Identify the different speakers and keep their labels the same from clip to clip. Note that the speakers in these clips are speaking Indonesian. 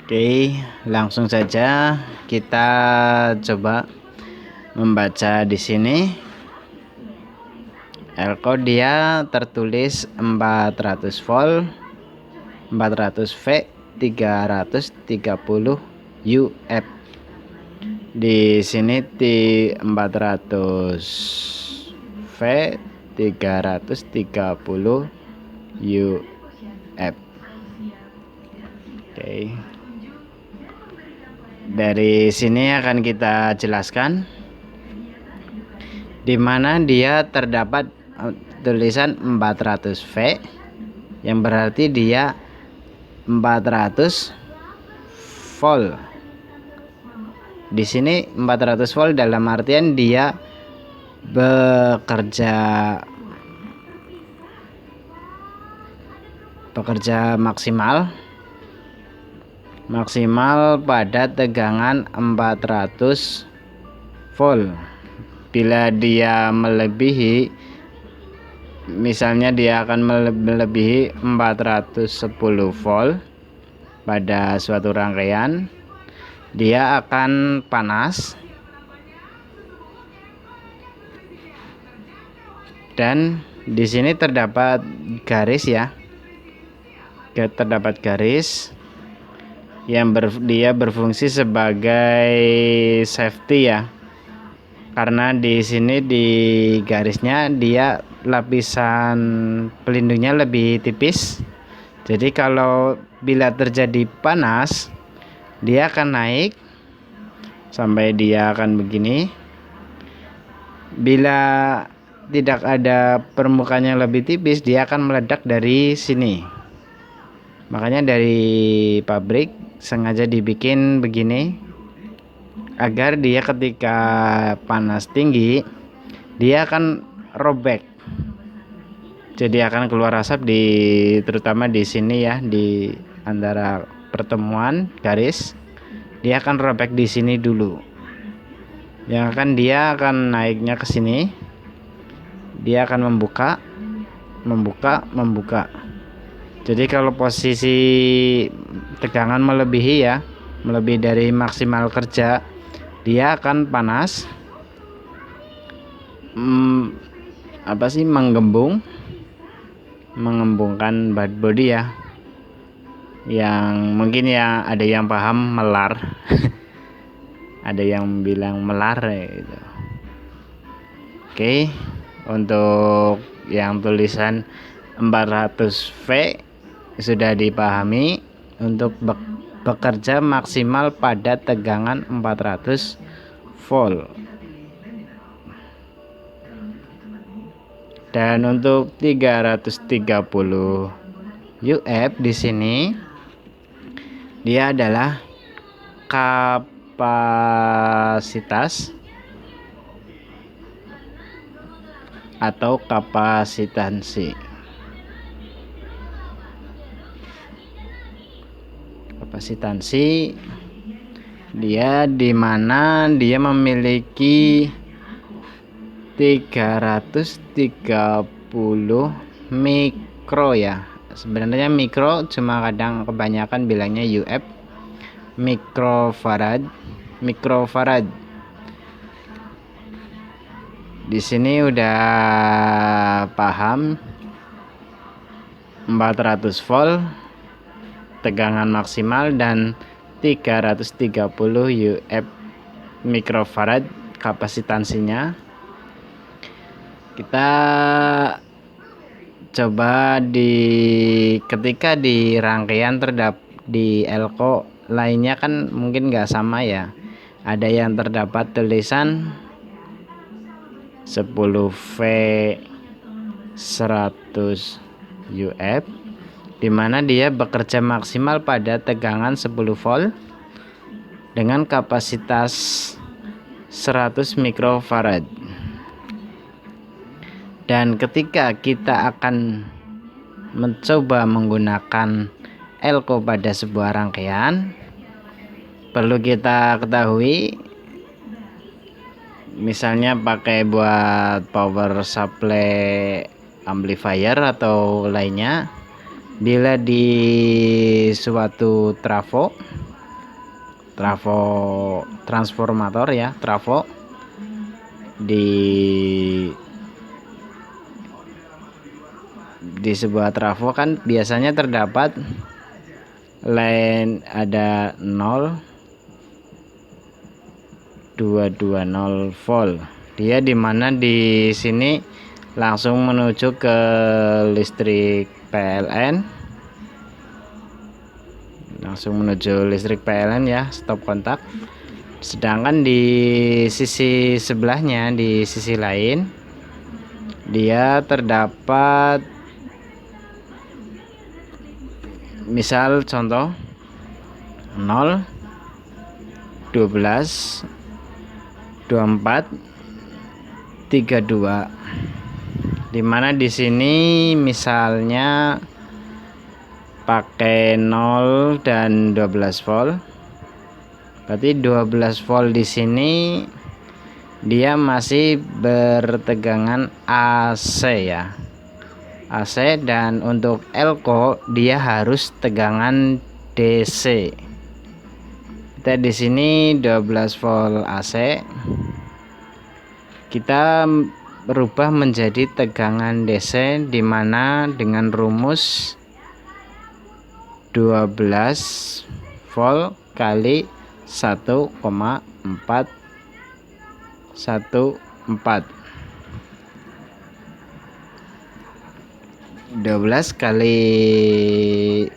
Speaker 1: Oke, langsung saja kita coba membaca di sini. Elko dia tertulis 400 volt, 400 V, 330 UF. Di sini di 400 V, 330 UF. Oke. Dari sini akan kita jelaskan di mana dia terdapat tulisan 400 V, yang berarti dia 400 volt. Di sini 400 volt dalam artian dia bekerja maksimal pada tegangan 400 volt. Bila dia melebihi, misalnya dia akan melebihi 410 volt pada suatu rangkaian, dia akan panas dan di sini terdapat garis ya. Terdapat garis yang dia berfungsi sebagai safety ya, karena di sini di garisnya dia lapisan pelindungnya lebih tipis. Jadi kalau bila terjadi panas, dia akan naik sampai dia akan begini. Bila tidak ada permukaannya lebih tipis, dia akan meledak dari sini. Makanya dari pabrik sengaja dibikin begini agar dia ketika panas tinggi dia akan robek. Jadi akan keluar asap terutama di sini ya, di antara pertemuan garis. Dia akan robek di sini dulu. Yang dia akan naiknya ke sini. Dia akan membuka. Jadi kalau posisi tegangan melebihi dari maksimal kerja, dia akan panas, mengembungkan body ya, yang mungkin ya ada yang paham melar. Ada yang bilang melar gitu. Oke, untuk yang tulisan 400 V sudah dipahami untuk bekerja maksimal pada tegangan 400 volt. Dan untuk 330 UF di sini dia adalah kapasitas atau kapasitansi. Kapasitansi dia dimana dia memiliki 330 mikro ya. Sebenarnya mikro, cuma kadang kebanyakan bilangnya UF, mikrofarad. Di sini udah paham 400 volt tegangan maksimal dan 330 UF mikrofarad kapasitansinya. Kita coba ketika di rangkaian di elko lainnya kan mungkin nggak sama ya. Ada yang terdapat tulisan 10 V 100 UF, di mana dia bekerja maksimal pada tegangan 10 volt dengan kapasitas 100 mikrofarad. Dan ketika kita akan mencoba menggunakan elko pada sebuah rangkaian, perlu kita ketahui, misalnya pakai buat power supply amplifier atau lainnya, bila di suatu trafo trafo transformator ya, trafo di sebuah trafo kan biasanya terdapat line ada 220 volt. Dia dimana di sini langsung menuju ke listrik PLN, ya, stop kontak. Sedangkan di sisi sebelahnya, di sisi lain, dia terdapat misal contoh 0, 12, 24, 32, dimana di sini misalnya pakai 0 dan 12 volt. Berarti 12 volt di sini dia masih bertegangan AC ya, AC, dan untuk elko dia harus tegangan DC. Kita di sini 12 volt AC, kita berubah menjadi tegangan DC, dimana dengan rumus 12 volt kali 1,414, 12 kali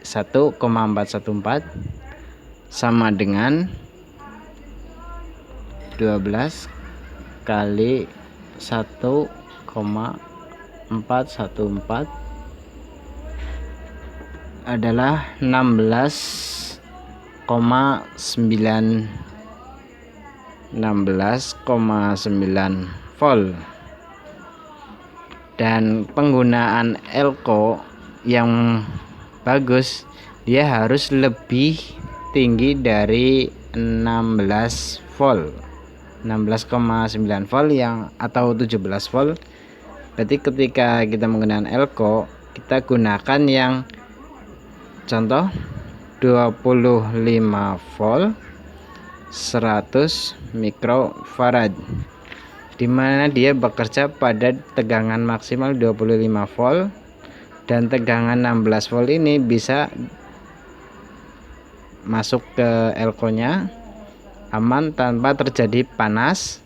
Speaker 1: 1,414 sama dengan 12 kali 1,414 adalah 16,9 volt. Dan penggunaan elko yang bagus dia harus lebih tinggi dari 16 volt, 16,9 volt yang atau 17 volt. Berarti ketika kita menggunakan elko, kita gunakan yang contoh 25 volt 100 mikrofarad, dimana dia bekerja pada tegangan maksimal 25 volt, dan tegangan 16 volt ini bisa masuk ke elko-nya aman tanpa terjadi panas,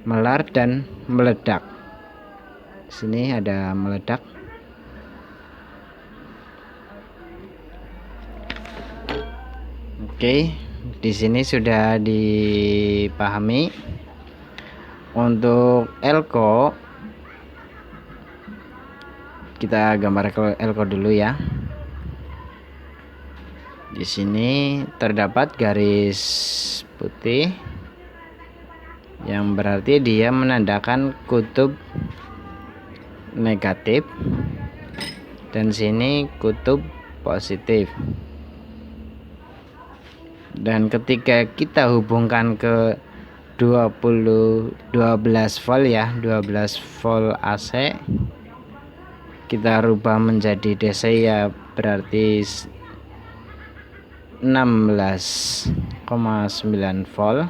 Speaker 1: melar, dan meledak. Di sini ada meledak. Oke, di sini sudah dipahami. Untuk elko, kita gambar elko dulu ya. Di sini terdapat garis putih yang berarti dia menandakan kutub negatif, dan sini kutub positif. Dan ketika kita hubungkan ke 12 volt ya, 12 volt AC, kita rubah menjadi DC ya, berarti 16,9 volt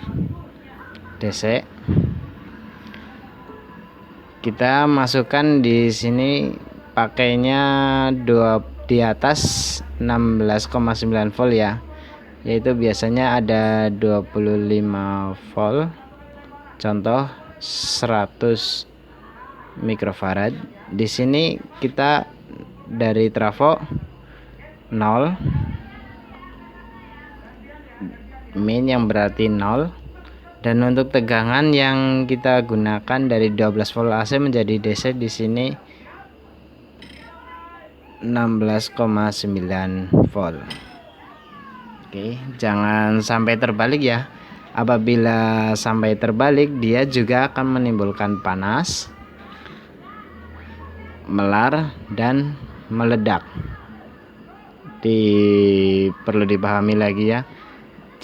Speaker 1: DC. Kita masukkan di sini pakainya di atas 16,9 volt ya, yaitu biasanya ada 25 volt, contoh 100 mikrofarad. Di sini kita dari trafo 0, min yang berarti 0, dan untuk tegangan yang kita gunakan dari 12 volt AC menjadi DC di sini 16,9 volt. Oke, jangan sampai terbalik ya. Apabila sampai terbalik, dia juga akan menimbulkan panas, melar, dan meledak. Perlu dipahami lagi ya,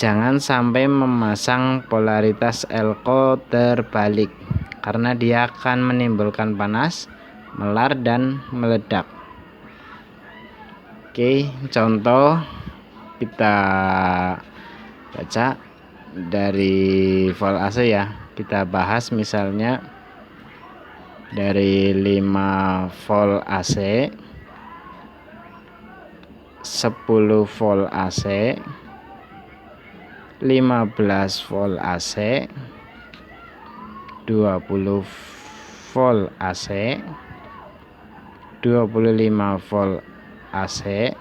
Speaker 1: jangan sampai memasang polaritas elko terbalik, karena dia akan menimbulkan panas, melar, dan meledak. Oke, contoh kita baca dari volt AC ya. Kita bahas misalnya dari 5 volt AC, 10 volt AC, 15 volt AC, 20 volt AC, 25 volt AC,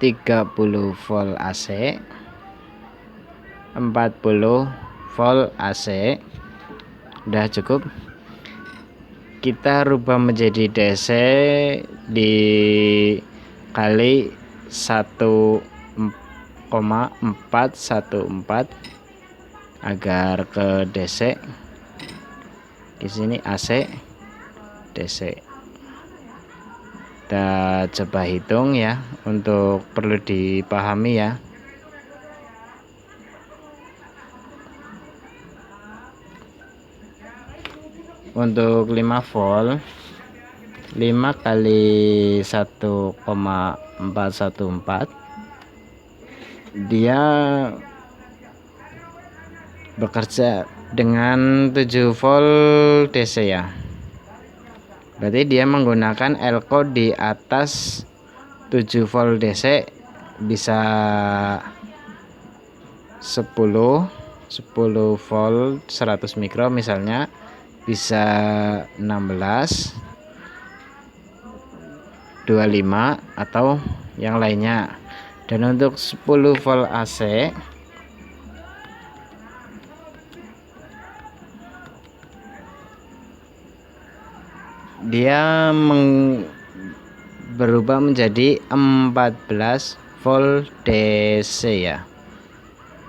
Speaker 1: 30 volt AC, 40 volt AC. Udah cukup. Kita rubah menjadi DC dikali 1,414 agar ke DC. Di sini AC, DC. Kita coba hitung ya, untuk perlu dipahami ya. Untuk 5 volt, 5 kali 1,414, dia bekerja dengan 7 volt DC ya. Berarti dia menggunakan elko di atas 7 volt DC, bisa 10 volt 100 mikro misalnya, bisa 16, 25 atau yang lainnya. Dan untuk 10 volt AC dia berubah menjadi 14 volt DC ya.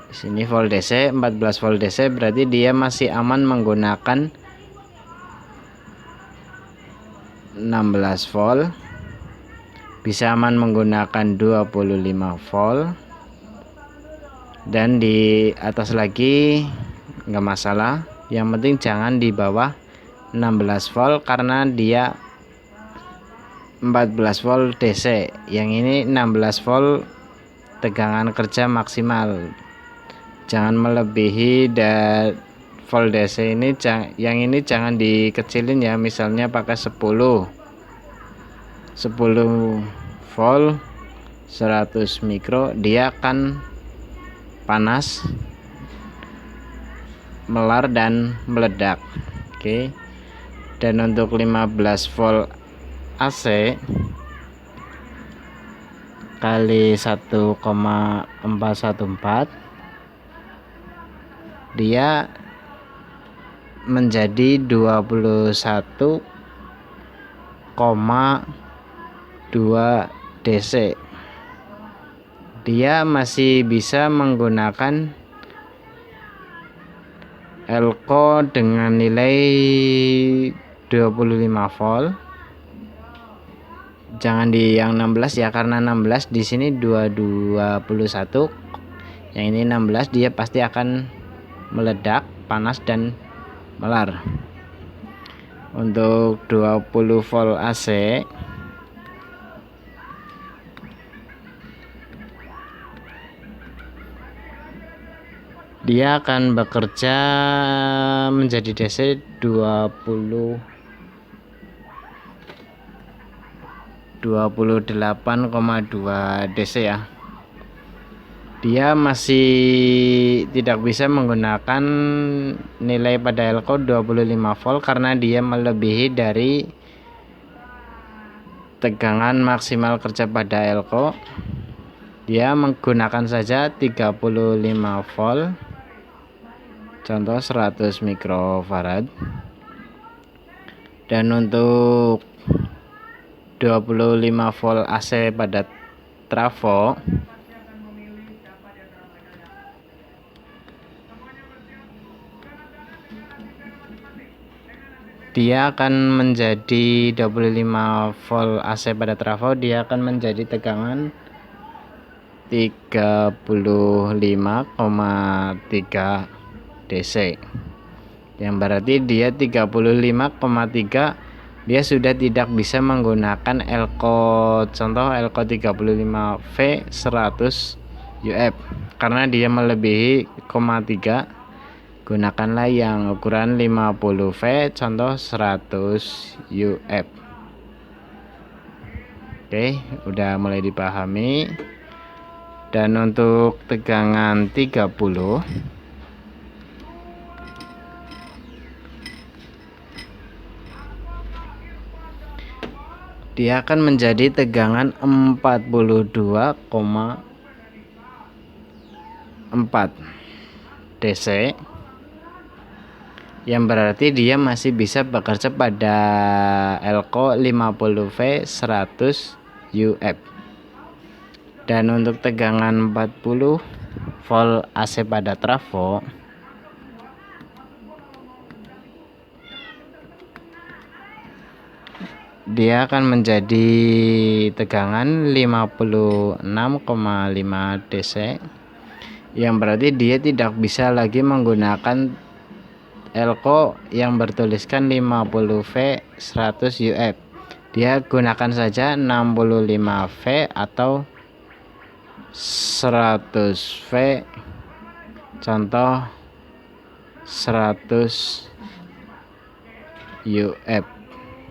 Speaker 1: Di sini volt DC, 14 volt DC, berarti dia masih aman menggunakan 16 volt, bisa aman menggunakan 25 volt, dan di atas lagi nggak masalah. Yang penting jangan di bawah 16 volt karena dia 14 volt DC. Yang ini 16 volt tegangan kerja maksimal, jangan melebihi volt DC ini. Yang ini jangan dikecilin ya, misalnya pakai 10 volt 100 mikro, dia akan panas, melar dan meledak. Oke. Dan untuk 15 volt AC kali 1,414, dia menjadi 21,2 DC. Dia masih bisa menggunakan elko dengan nilai 25 volt. Jangan di yang 16 ya, karena 16 di sini 221. Yang ini 16, dia pasti akan meledak, panas dan melar. Untuk 20 volt AC dia akan bekerja menjadi DC 28,2 DC ya. Dia masih tidak bisa menggunakan nilai pada elko 25 volt karena dia melebihi dari tegangan maksimal kerja pada elko. Dia menggunakan saja 35 volt, contoh 100 mikrofarad. Dan untuk 25 volt AC pada trafo, dia akan menjadi 25 volt AC pada trafo, dia akan menjadi tegangan 35,3 DC. Yang berarti dia 35,3, dia sudah tidak bisa menggunakan elko, contoh elko 35V 100 UF. Karena dia melebihi 0,3, gunakanlah yang ukuran 50V, contoh 100 UF. Oke, udah mulai dipahami. Dan untuk tegangan 30, dia akan menjadi tegangan 42,4 DC, yang berarti dia masih bisa bekerja pada elko 50V 100 UF. Dan untuk tegangan 40 volt AC pada trafo, dia akan menjadi tegangan 56,5 DC, yang berarti dia tidak bisa lagi menggunakan elko yang bertuliskan 50V 100 UF. Dia gunakan saja 65V atau 100V, contoh 100 UF.